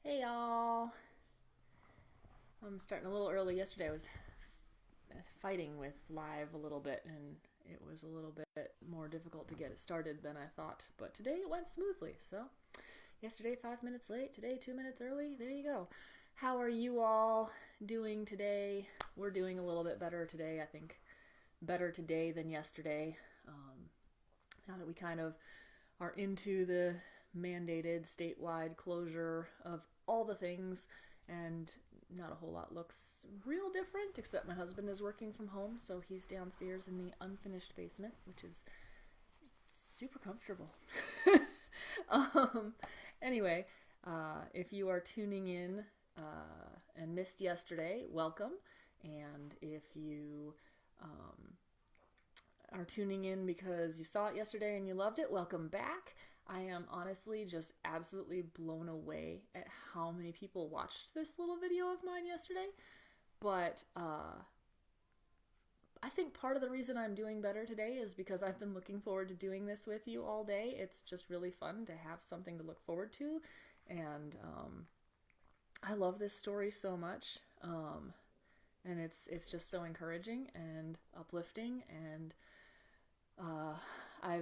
Hey y'all! I'm starting a little early. Yesterday I was fighting with live a little bit and it was a little bit more difficult to get it started than I thought, but today it went smoothly. So, yesterday 5 minutes late, today 2 minutes early. There you go. How are you all doing today? We're doing a little bit better today, I think. Better today than yesterday. Now that we kind of are into the mandated statewide closure of all the things, and not a whole lot looks real different, except my husband is working from home, so he's downstairs in the unfinished basement, which is super comfortable. um, anyway, if you are tuning in and missed yesterday, welcome. And if you are tuning in because you saw it yesterday and you loved it, welcome back. I am honestly just absolutely blown away at how many people watched this little video of mine yesterday. But I think part of the reason I'm doing better today is because I've been looking forward to doing this with you all day. It's just really fun to have something to look forward to. And I love this story so much. And it's just so encouraging and uplifting, and I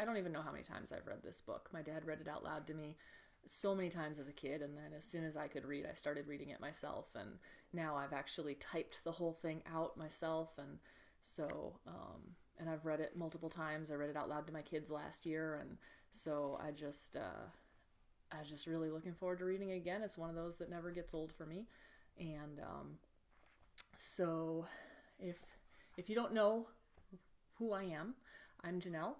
don't even know how many times I've read this book. My dad read it out loud to me so many times as a kid, and then as soon as I could read, I started reading it myself, and now I've actually typed the whole thing out myself, and so and I've read it multiple times. I read it out loud to my kids last year, and so I just really looking forward to reading it again. It's one of those that never gets old for me. And so if you don't know who I am, I'm Jenelle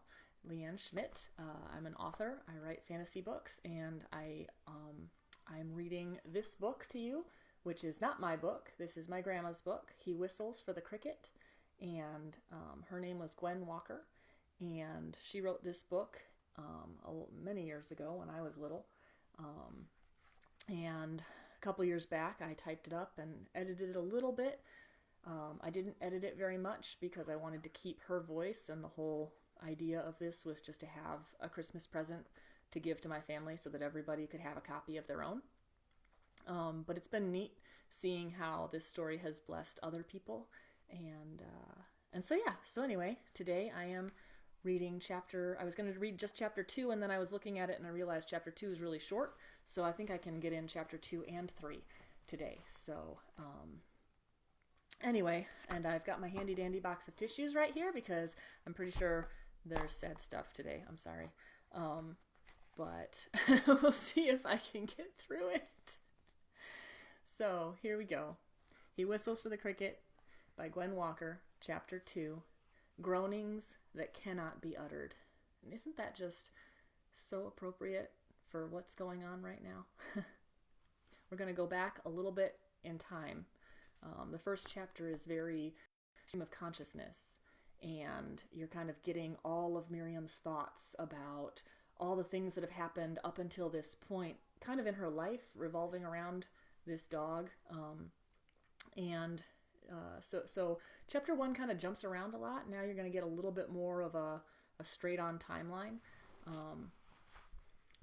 Leanne Schmidt. I'm an author. I write fantasy books, and I'm reading this book to you, which is not my book. This is my grandma's book, He Whistles for the Cricket, and her name was Gwen Walker, and she wrote this book many years ago when I was little, and a couple years back I typed it up and edited it a little bit. I didn't edit it very much because I wanted to keep her voice, and the whole idea of this was just to have a Christmas present to give to my family so that everybody could have a copy of their own. But it's been neat seeing how this story has blessed other people, and so yeah. So anyway, today I am reading I was going to read just chapter 2, and then I was looking at it and I realized chapter 2 is really short, so I think I can get in chapter 2 and 3 today. So anyway, and I've got my handy dandy box of tissues right here because I'm pretty sure there's sad stuff today. I'm sorry. But we'll see if I can get through it. So here we go. He Whistles for the Cricket by Gwen Walker, chapter 2, Groanings that Cannot be Uttered. And isn't that just so appropriate for what's going on right now? We're going to go back a little bit in time. The first chapter is very stream of consciousness, and you're kind of getting all of Miriam's thoughts about all the things that have happened up until this point, kind of in her life, revolving around this dog. So chapter 1 kind of jumps around a lot. Now you're going to get a little bit more of a straight-on timeline.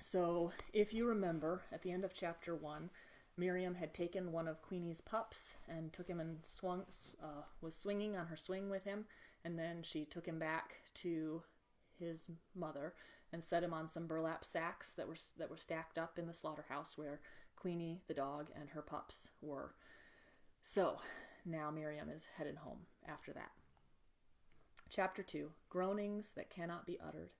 So if you remember, at the end of chapter 1, Miriam had taken one of Queenie's pups and took him and was swinging on her swing with him, and then she took him back to his mother and set him on some burlap sacks that were stacked up in the slaughterhouse where Queenie, the dog, and her pups were. So now Miriam is headed home after that. Chapter 2, Groanings that Cannot be Uttered.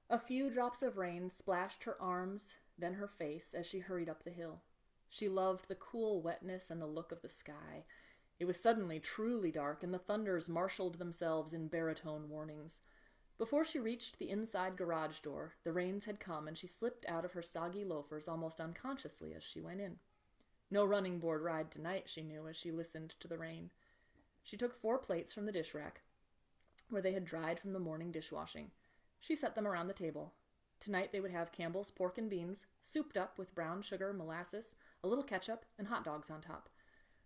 A few drops of rain splashed her arms, then her face as she hurried up the hill. She loved the cool wetness and the look of the sky. It was suddenly truly dark, and the thunders marshaled themselves in baritone warnings. Before she reached the inside garage door, the rains had come, and she slipped out of her soggy loafers almost unconsciously as she went in. No running board ride tonight, she knew as she listened to the rain. She took 4 plates from the dish rack, where they had dried from the morning dishwashing. She set them around the table. Tonight they would have Campbell's pork and beans, souped up with brown sugar, molasses, a little ketchup, and hot dogs on top.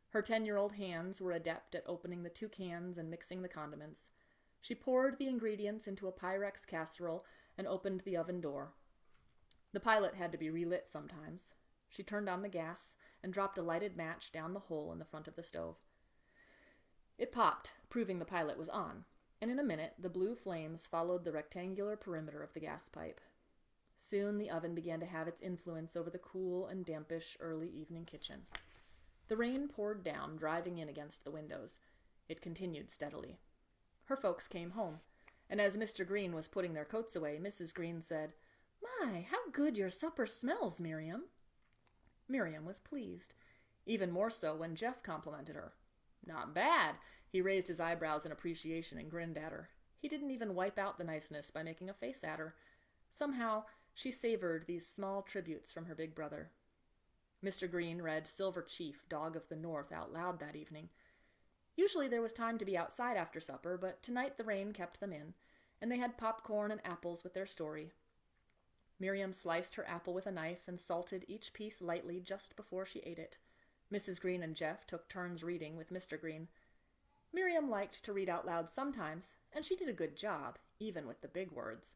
Her 10-year-old hands were adept at opening the 2 cans and mixing the condiments. She poured the ingredients into a Pyrex casserole and opened the oven door. The pilot had to be relit sometimes. She turned on the gas and dropped a lighted match down the hole in the front of the stove. It popped, proving the pilot was on, and in a minute the blue flames followed the rectangular perimeter of the gas pipe. Soon the oven began to have its influence over the cool and dampish early evening kitchen. The rain poured down, driving in against the windows. It continued steadily. Her folks came home, and as Mr. Green was putting their coats away, Mrs. Green said, "My, how good your supper smells, Miriam." Miriam was pleased, even more so when Jeff complimented her. "Not bad." He raised his eyebrows in appreciation and grinned at her. He didn't even wipe out the niceness by making a face at her. Somehow, she savored these small tributes from her big brother. Mr. Green read Silver Chief, Dog of the North out loud that evening. Usually there was time to be outside after supper, but tonight the rain kept them in, and they had popcorn and apples with their story. Miriam sliced her apple with a knife and salted each piece lightly just before she ate it. Mrs. Green and Jeff took turns reading with Mr. Green. Miriam liked to read out loud sometimes, and she did a good job, even with the big words.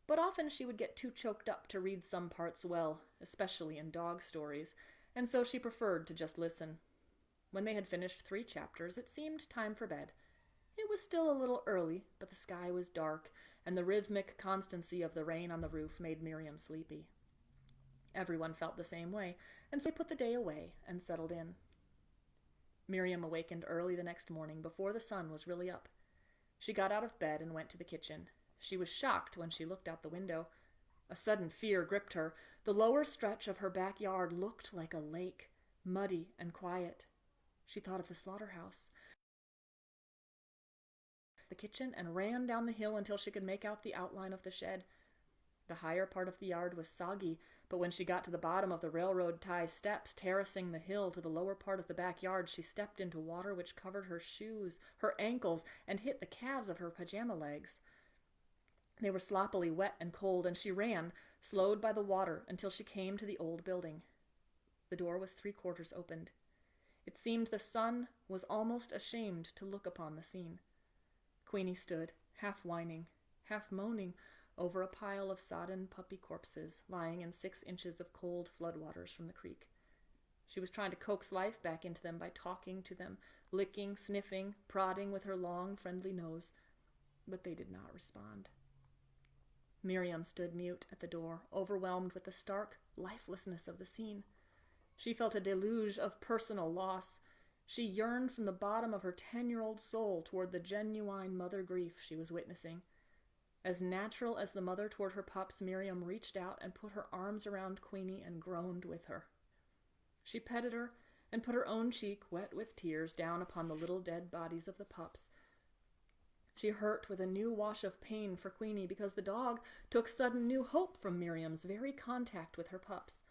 But often she would get too choked up to read some parts well, especially in dog stories, and so she preferred to just listen. When they had finished 3 chapters, it seemed time for bed. It was still a little early, but the sky was dark, and the rhythmic constancy of the rain on the roof made Miriam sleepy. Everyone felt the same way, and so they put the day away and settled in. Miriam awakened early the next morning before the sun was really up. She got out of bed and went to the kitchen. She was shocked when she looked out the window. A sudden fear gripped her. The lower stretch of her backyard looked like a lake, muddy and quiet. She thought of the slaughterhouse, the kitchen, and ran down the hill until she could make out the outline of the shed. The higher part of the yard was soggy, but when she got to the bottom of the railroad tie steps terracing the hill to the lower part of the backyard, she stepped into water which covered her shoes, her ankles, and hit the calves of her pajama legs. They were sloppily wet and cold, and she ran, slowed by the water, until she came to the old building. The door was 3/4 opened. It seemed the sun was almost ashamed to look upon the scene. Queenie stood, half whining, half moaning, over a pile of sodden puppy corpses lying in 6 inches of cold floodwaters from the creek. She was trying to coax life back into them by talking to them, licking, sniffing, prodding with her long, friendly nose, but they did not respond. Miriam stood mute at the door, overwhelmed with the stark lifelessness of the scene. She felt a deluge of personal loss. She yearned from the bottom of her 10-year-old soul toward the genuine mother grief she was witnessing. As natural as the mother toward her pups, Miriam reached out and put her arms around Queenie and groaned with her. She petted her and put her own cheek, wet with tears, down upon the little dead bodies of the pups. She hurt with a new wash of pain for Queenie because the dog took sudden new hope from Miriam's very contact with her pups.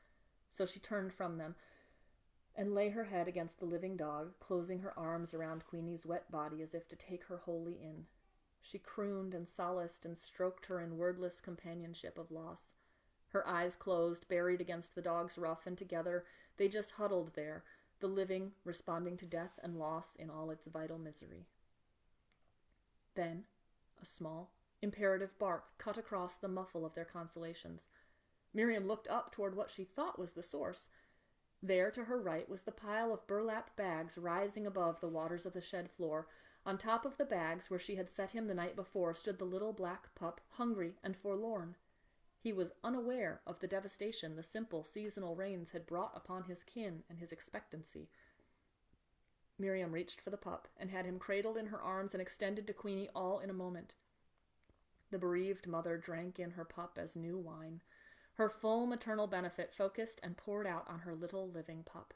So she turned from them and lay her head against the living dog, closing her arms around Queenie's wet body as if to take her wholly in. She crooned and solaced and stroked her in wordless companionship of loss. Her eyes closed, buried against the dog's ruff, and together they just huddled there, the living responding to death and loss in all its vital misery. Then a small, imperative bark cut across the muffle of their consolations. Miriam looked up toward what she thought was the source. There, to her right, was the pile of burlap bags rising above the waters of the shed floor. On top of the bags, where she had set him the night before, stood the little black pup, hungry and forlorn. He was unaware of the devastation the simple seasonal rains had brought upon his kin and his expectancy. Miriam reached for the pup and had him cradled in her arms and extended to Queenie all in a moment. The bereaved mother drank in her pup as new wine. Her full maternal benefit focused and poured out on her little living pup.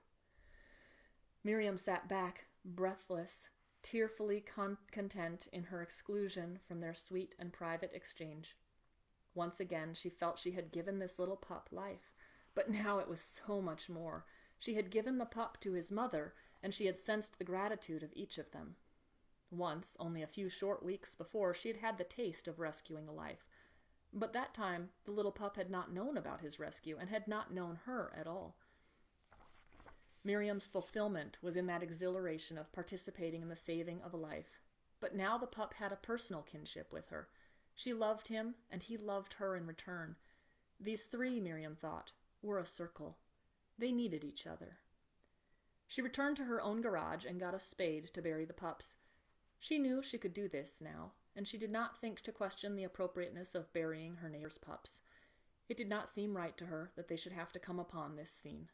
Miriam sat back, breathless, tearfully content in her exclusion from their sweet and private exchange. Once again she felt she had given this little pup life, but now it was so much more. She had given the pup to his mother, and she had sensed the gratitude of each of them. Once, only a few short weeks before, she had had the taste of rescuing a life. But that time, the little pup had not known about his rescue and had not known her at all. Miriam's fulfillment was in that exhilaration of participating in the saving of a life. But now the pup had a personal kinship with her. She loved him, and he loved her in return. These three, Miriam thought, were a circle. They needed each other. She returned to her own garage and got a spade to bury the pups. She knew she could do this now, and she did not think to question the appropriateness of burying her neighbor's pups. It did not seem right to her that they should have to come upon this scene.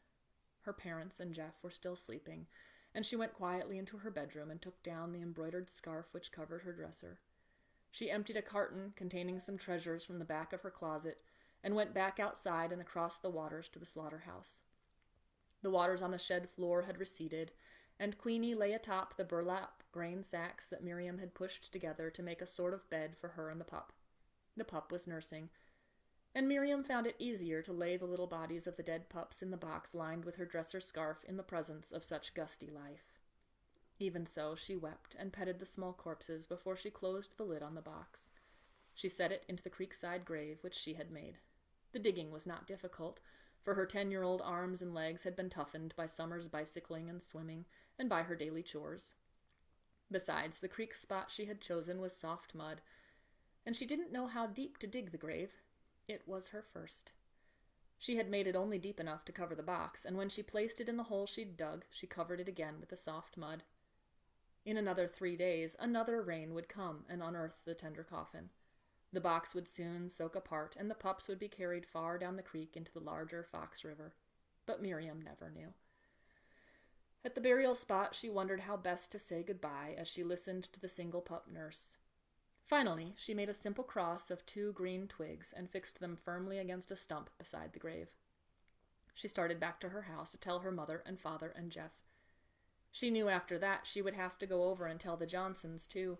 Her parents and Jeff were still sleeping, and she went quietly into her bedroom and took down the embroidered scarf which covered her dresser. She emptied a carton containing some treasures from the back of her closet and went back outside and across the waters to the slaughterhouse. The waters on the shed floor had receded, and Queenie lay atop the burlap grain sacks that Miriam had pushed together to make a sort of bed for her and the pup. The pup was nursing, and Miriam found it easier to lay the little bodies of the dead pups in the box lined with her dresser scarf in the presence of such gusty life. Even so, she wept and petted the small corpses before she closed the lid on the box. She set it into the creekside grave which she had made. The digging was not difficult, for her 10-year-old arms and legs had been toughened by summer's bicycling and swimming, and by her daily chores. Besides, the creek spot she had chosen was soft mud, and she didn't know how deep to dig the grave. It was her first. She had made it only deep enough to cover the box, and when she placed it in the hole she'd dug, she covered it again with the soft mud. In another 3 days, another rain would come and unearth the tender coffin. The box would soon soak apart, and the pups would be carried far down the creek into the larger Fox River. But Miriam never knew. At the burial spot, she wondered how best to say goodbye as she listened to the single pup nurse. Finally, she made a simple cross of 2 green twigs and fixed them firmly against a stump beside the grave. She started back to her house to tell her mother and father and Jeff. She knew after that she would have to go over and tell the Johnsons, too.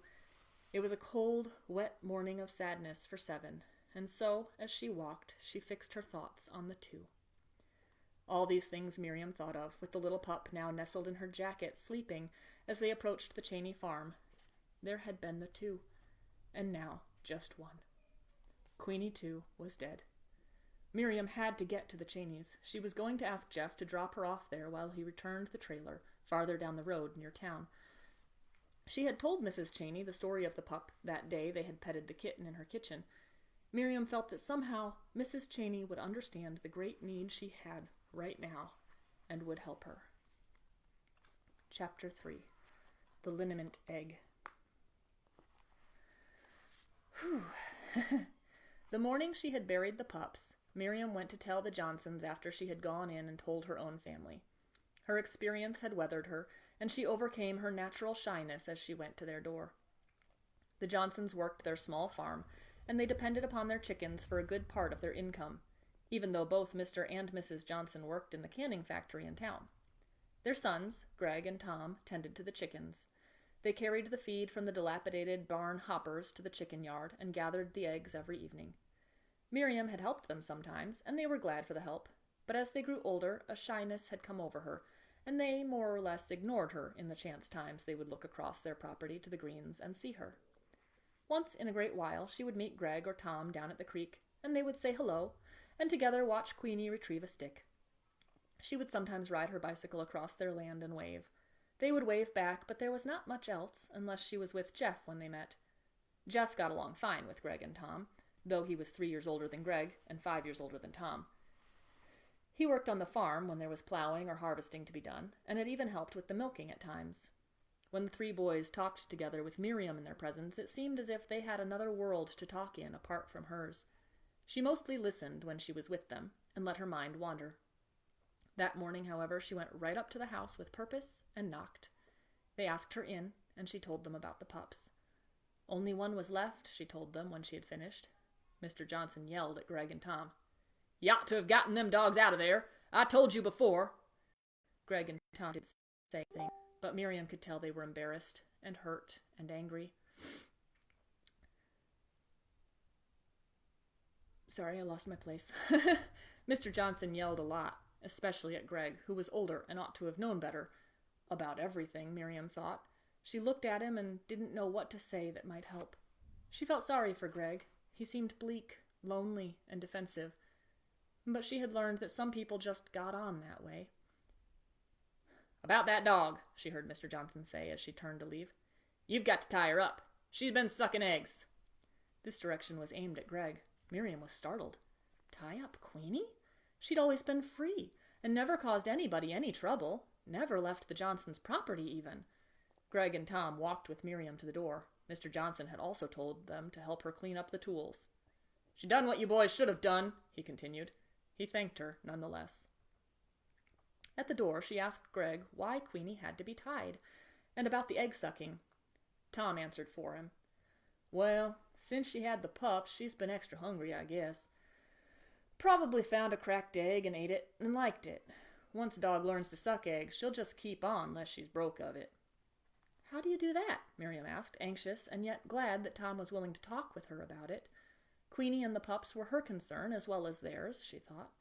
It was a cold, wet morning of sadness for 7, and so, as she walked, she fixed her thoughts on the 2. All these things Miriam thought of, with the little pup now nestled in her jacket, sleeping, as they approached the Cheney farm. There had been the 2. And now just 1. Queenie, too, was dead. Miriam had to get to the Cheneys. She was going to ask Jeff to drop her off there while he returned the trailer, farther down the road near town. She had told Mrs. Cheney the story of the pup that day they had petted the kitten in her kitchen. Miriam felt that somehow Mrs. Cheney would understand the great need she had right now and would help her. Chapter 3. The Liniment Egg. The morning she had buried the pups, Miriam went to tell the Johnsons after she had gone in and told her own family. Her experience had weathered her, and she overcame her natural shyness as she went to their door. The Johnsons worked their small farm, and they depended upon their chickens for a good part of their income, even though both Mr. and Mrs. Johnson worked in the canning factory in town. Their sons, Greg and Tom, tended to the chickens. They carried the feed from the dilapidated barn hoppers to the chicken yard and gathered the eggs every evening. Miriam had helped them sometimes, and they were glad for the help, but as they grew older, a shyness had come over her, and they more or less ignored her in the chance times they would look across their property to the greens and see her. Once in a great while she would meet Greg or Tom down at the creek, and they would say hello, and together watch Queenie retrieve a stick. She would sometimes ride her bicycle across their land and wave. They would wave back, but there was not much else, unless she was with Jeff when they met. Jeff got along fine with Greg and Tom, though he was 3 years older than Greg and 5 years older than Tom. He worked on the farm when there was plowing or harvesting to be done, and had even helped with the milking at times. When the 3 boys talked together with Miriam in their presence, it seemed as if they had another world to talk in apart from hers. She mostly listened when she was with them, and let her mind wander. That morning, however, she went right up to the house with purpose and knocked. They asked her in, and she told them about the pups. Only 1 was left, she told them when she had finished. Mr. Johnson yelled at Greg and Tom. "You ought to have gotten them dogs out of there. I told you before." Greg and Tom didn't say anything, but Miriam could tell they were embarrassed and hurt and angry. Sorry, I lost my place. Mr. Johnson yelled a lot, especially at Greg, who was older and ought to have known better. About everything, Miriam thought. She looked at him and didn't know what to say that might help. She felt sorry for Greg. He seemed bleak, lonely, and defensive. But she had learned that some people just got on that way. "About that dog," she heard Mr. Johnson say as she turned to leave. "You've got to tie her up. She's been sucking eggs." This direction was aimed at Greg. Miriam was startled. Tie up Queenie? She'd always been free, and never caused anybody any trouble, never left the Johnsons' property even. Greg and Tom walked with Miriam to the door. Mr. Johnson had also told them to help her clean up the tools. She done what you boys should have done, he continued. He thanked her, nonetheless. At the door, she asked Greg why Queenie had to be tied, and about the egg-sucking. Tom answered for him. Well, since she had the pups, she's been extra hungry, I guess. Probably found a cracked egg and ate it and liked it. Once a dog learns to suck eggs, she'll just keep on unless she's broke of it. How do you do that? Miriam asked, anxious and yet glad that Tom was willing to talk with her about it. Queenie and the pups were her concern as well as theirs, she thought.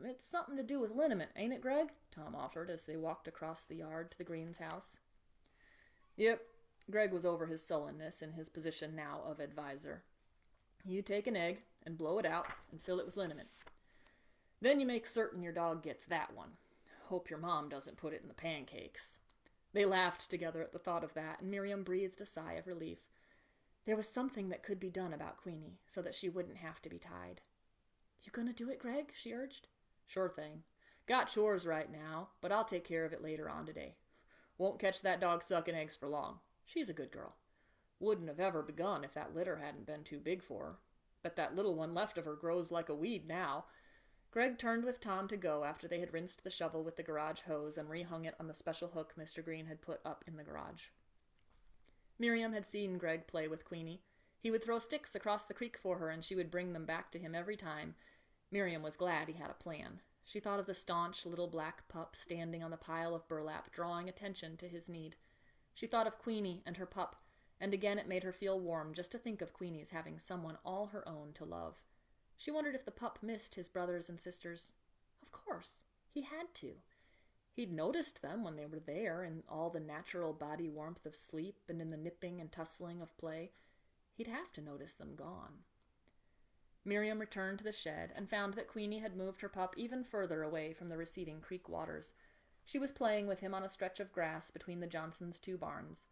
It's something to do with liniment, ain't it, Greg? Tom offered as they walked across the yard to the Greens' house. Yep. Greg was over his sullenness in his position now of advisor. You take an egg and blow it out and fill it with liniment. Then you make certain your dog gets that one. Hope your mom doesn't put it in the pancakes. They laughed together at the thought of that, and Miriam breathed a sigh of relief. There was something that could be done about Queenie, so that she wouldn't have to be tied. You gonna do it, Greg? She urged. Sure thing. Got chores right now, but I'll take care of it later on today. Won't catch that dog sucking eggs for long. She's a good girl. Wouldn't have ever begun if that litter hadn't been too big for her. But that little one left of her grows like a weed now. Greg turned with Tom to go after they had rinsed the shovel with the garage hose and rehung it on the special hook Mr. Green had put up in the garage. Miriam had seen Greg play with Queenie. He would throw sticks across the creek for her, and she would bring them back to him every time. Miriam was glad he had a plan. She thought of the staunch little black pup standing on the pile of burlap, drawing attention to his need. She thought of Queenie and her pup, and again it made her feel warm just to think of Queenie's having someone all her own to love. She wondered if the pup missed his brothers and sisters. Of course, he had to. He'd noticed them when they were there, in all the natural body warmth of sleep and in the nipping and tussling of play. He'd have to notice them gone. Miriam returned to the shed and found that Queenie had moved her pup even further away from the receding creek waters. She was playing with him on a stretch of grass between the Johnsons' two barns.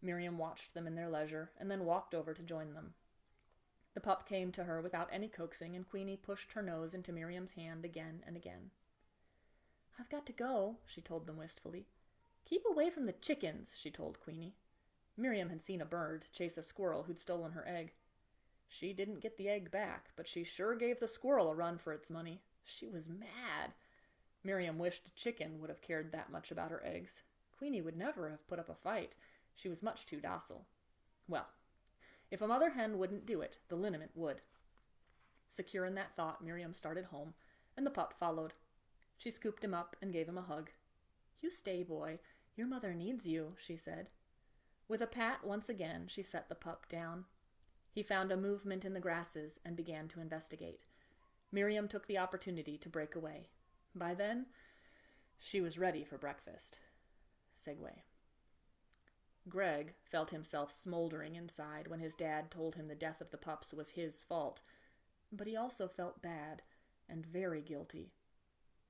Miriam watched them in their leisure and then walked over to join them. The pup came to her without any coaxing, and Queenie pushed her nose into Miriam's hand again and again. I've got to go, she told them wistfully. Keep away from the chickens, she told Queenie. Miriam had seen a bird chase a squirrel who'd stolen her egg. She didn't get the egg back, but she sure gave the squirrel a run for its money. She was mad. Miriam wished a chicken would have cared that much about her eggs. Queenie would never have put up a fight. She was much too docile. Well, if a mother hen wouldn't do it, the liniment would. Secure in that thought, Miriam started home, and the pup followed. She scooped him up and gave him a hug. You stay, boy. Your mother needs you, she said. With a pat once again, she set the pup down. He found a movement in the grasses and began to investigate. Miriam took the opportunity to break away. By then, she was ready for breakfast. Segue. Greg felt himself smoldering inside when his dad told him the death of the pups was his fault, but he also felt bad and very guilty.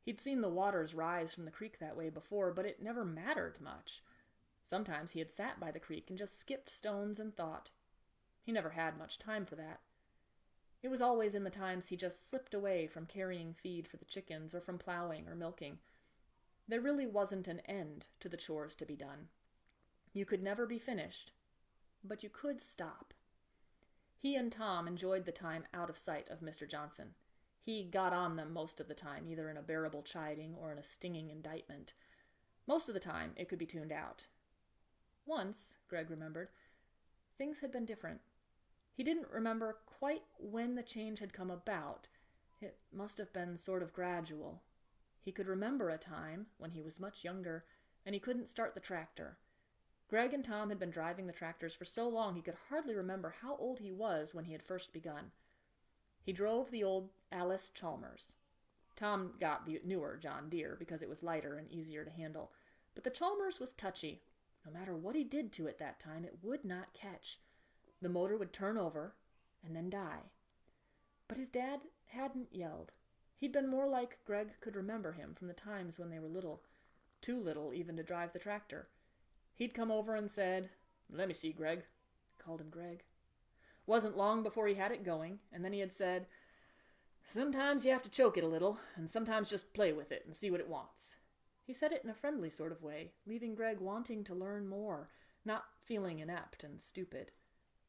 He'd seen the waters rise from the creek that way before, but it never mattered much. Sometimes he had sat by the creek and just skipped stones and thought. He never had much time for that. It was always in the times he just slipped away from carrying feed for the chickens or from plowing or milking. There really wasn't an end to the chores to be done. You could never be finished, but you could stop. He and Tom enjoyed the time out of sight of Mr. Johnson. He got on them most of the time, either in a bearable chiding or in a stinging indictment. Most of the time, it could be tuned out. Once, Greg remembered, things had been different. He didn't remember quite when the change had come about. It must have been sort of gradual. He could remember a time when he was much younger, and he couldn't start the tractor. Greg and Tom had been driving the tractors for so long he could hardly remember how old he was when he had first begun. He drove the old Alice Chalmers. Tom got the newer John Deere because it was lighter and easier to handle, but the Chalmers was touchy. No matter what he did to it that time, it would not catch. The motor would turn over and then die. But his dad hadn't yelled. He'd been more like Greg could remember him from the times when they were little, too little even to drive the tractor. He'd come over and said, "Let me see, Greg." Called him Greg. Wasn't long before he had it going, and then he had said, Sometimes you have to choke it a little, and sometimes just play with it and see what it wants. He said it in a friendly sort of way, leaving Greg wanting to learn more, not feeling inept and stupid.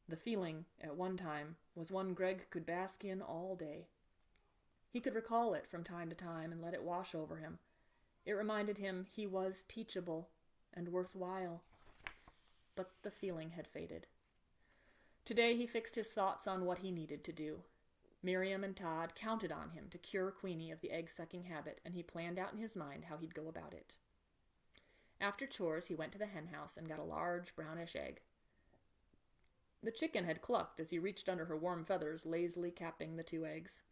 The feeling, at one time, was one Greg could bask in all day. He could recall it from time to time and let it wash over him. It reminded him he was teachable and worthwhile. But the feeling had faded. Today he fixed his thoughts on what he needed to do. Miriam and Todd counted on him to cure Queenie of the egg-sucking habit, and he planned out in his mind how he'd go about it. After chores, he went to the hen house and got a large brownish egg. The chicken had clucked as he reached under her warm feathers, lazily capping the 2 eggs.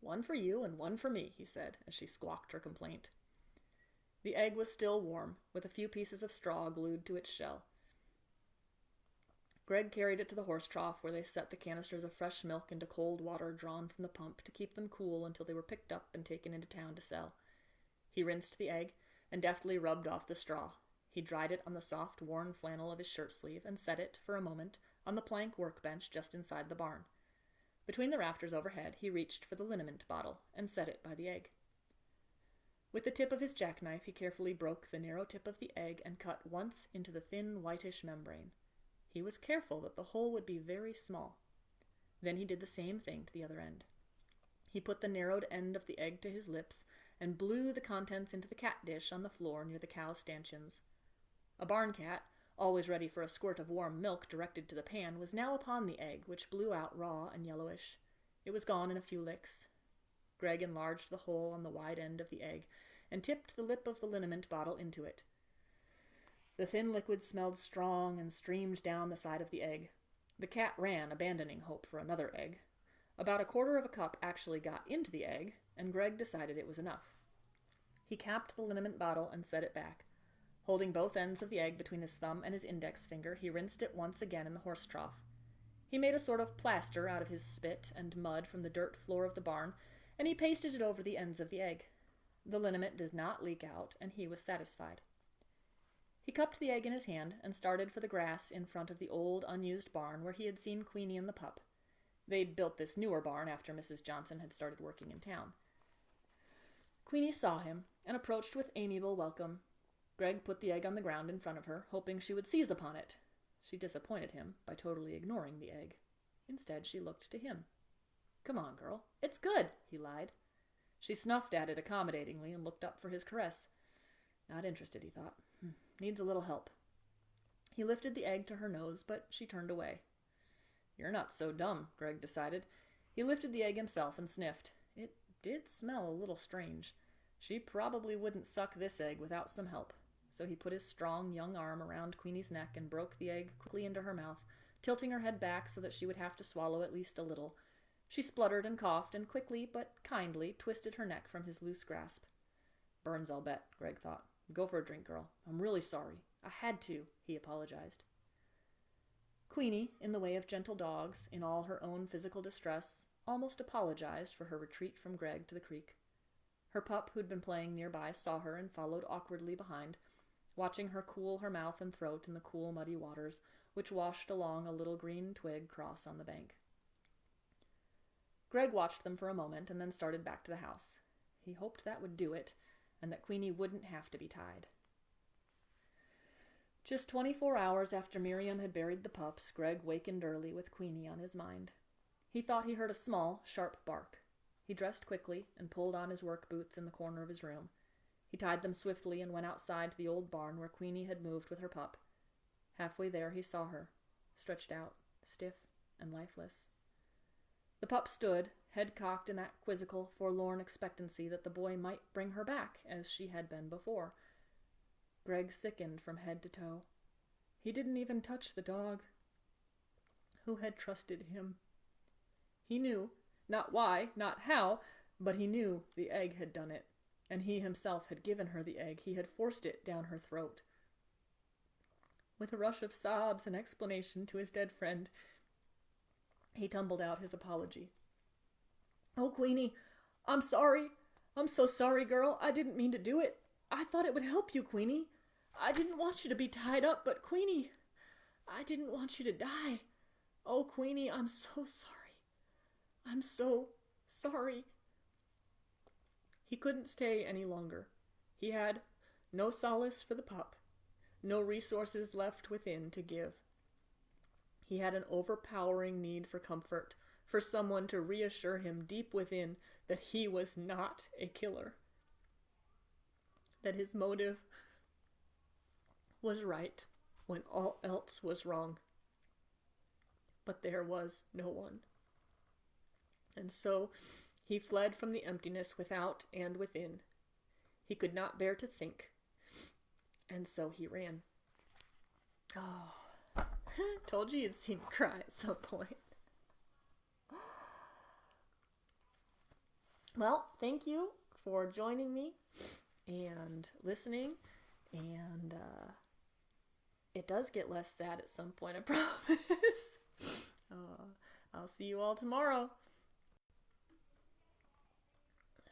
"One for you and one for me," he said, as she squawked her complaint. The egg was still warm, with a few pieces of straw glued to its shell. Greg carried it to the horse trough, where they set the canisters of fresh milk into cold water drawn from the pump to keep them cool until they were picked up and taken into town to sell. He rinsed the egg and deftly rubbed off the straw. He dried it on the soft, worn flannel of his shirt sleeve and set it, for a moment, on the plank workbench just inside the barn. Between the rafters overhead, he reached for the liniment bottle and set it by the egg. With the tip of his jackknife, he carefully broke the narrow tip of the egg and cut once into the thin, whitish membrane. He was careful that the hole would be very small. Then he did the same thing to the other end. He put the narrowed end of the egg to his lips and blew the contents into the cat dish on the floor near the cow stanchions. A barn cat, always ready for a squirt of warm milk directed to the pan, was now upon the egg, which blew out raw and yellowish. It was gone in a few licks. Greg enlarged the hole on the wide end of the egg and tipped the lip of the liniment bottle into it. The thin liquid smelled strong and streamed down the side of the egg. The cat ran, abandoning hope for another egg. About a quarter of a cup actually got into the egg, and Greg decided it was enough. He capped the liniment bottle and set it back. Holding both ends of the egg between his thumb and his index finger, he rinsed it once again in the horse trough. He made a sort of plaster out of his spit and mud from the dirt floor of the barn, and he pasted it over the ends of the egg. The liniment did not leak out, and he was satisfied. He cupped the egg in his hand and started for the grass in front of the old, unused barn where he had seen Queenie and the pup. They'd built this newer barn after Mrs. Johnson had started working in town. Queenie saw him and approached with amiable welcome. Greg put the egg on the ground in front of her, hoping she would seize upon it. She disappointed him by totally ignoring the egg. Instead, she looked to him. "Come on, girl. It's good," he lied. She snuffed at it accommodatingly and looked up for his caress. Not interested, he thought. Needs a little help. He lifted the egg to her nose, but she turned away. "You're not so dumb," Greg decided. He lifted the egg himself and sniffed. It did smell a little strange. She probably wouldn't suck this egg without some help. So he put his strong young arm around Queenie's neck and broke the egg quickly into her mouth, tilting her head back so that she would have to swallow at least a little. She spluttered and coughed and quickly but kindly twisted her neck from his loose grasp. "Burns, I'll bet," Greg thought. "Go for a drink, girl. I'm really sorry. I had to," he apologized. Queenie, in the way of gentle dogs, in all her own physical distress, almost apologized for her retreat from Greg to the creek. Her pup, who'd been playing nearby, saw her and followed awkwardly behind, watching her cool her mouth and throat in the cool, muddy waters, which washed along a little green twig cross on the bank. Greg watched them for a moment and then started back to the house. He hoped that would do it, and that Queenie wouldn't have to be tied. Just 24 hours after Miriam had buried the pups, Greg wakened early with Queenie on his mind. He thought he heard a small, sharp bark. He dressed quickly and pulled on his work boots in the corner of his room. He tied them swiftly and went outside to the old barn where Queenie had moved with her pup. Halfway there he saw her, stretched out, stiff and lifeless. The pup stood, head cocked in that quizzical, forlorn expectancy that the boy might bring her back as she had been before. Greg sickened from head to toe. He didn't even touch the dog. Who had trusted him? He knew, not why, not how, but he knew the egg had done it, and he himself had given her the egg. He had forced it down her throat. With a rush of sobs and explanation to his dead friend, he tumbled out his apology. "Oh, Queenie, I'm sorry. I'm so sorry, girl. I didn't mean to do it. I thought it would help you, Queenie. I didn't want you to be tied up, but Queenie, I didn't want you to die. Oh, Queenie, I'm so sorry. I'm so Sorry. He couldn't stay any longer. He had no solace for the pup, no resources left within to give. He had an overpowering need for comfort, for someone to reassure him deep within that he was not a killer, that his motive was right when all else was wrong. But there was no one. And so he fled from the emptiness without and within. He could not bear to think, and so he ran. Oh, told you you'd see me cry at some point. Well, thank you for joining me and listening, and it does get less sad at some point, I promise. I'll see you all tomorrow.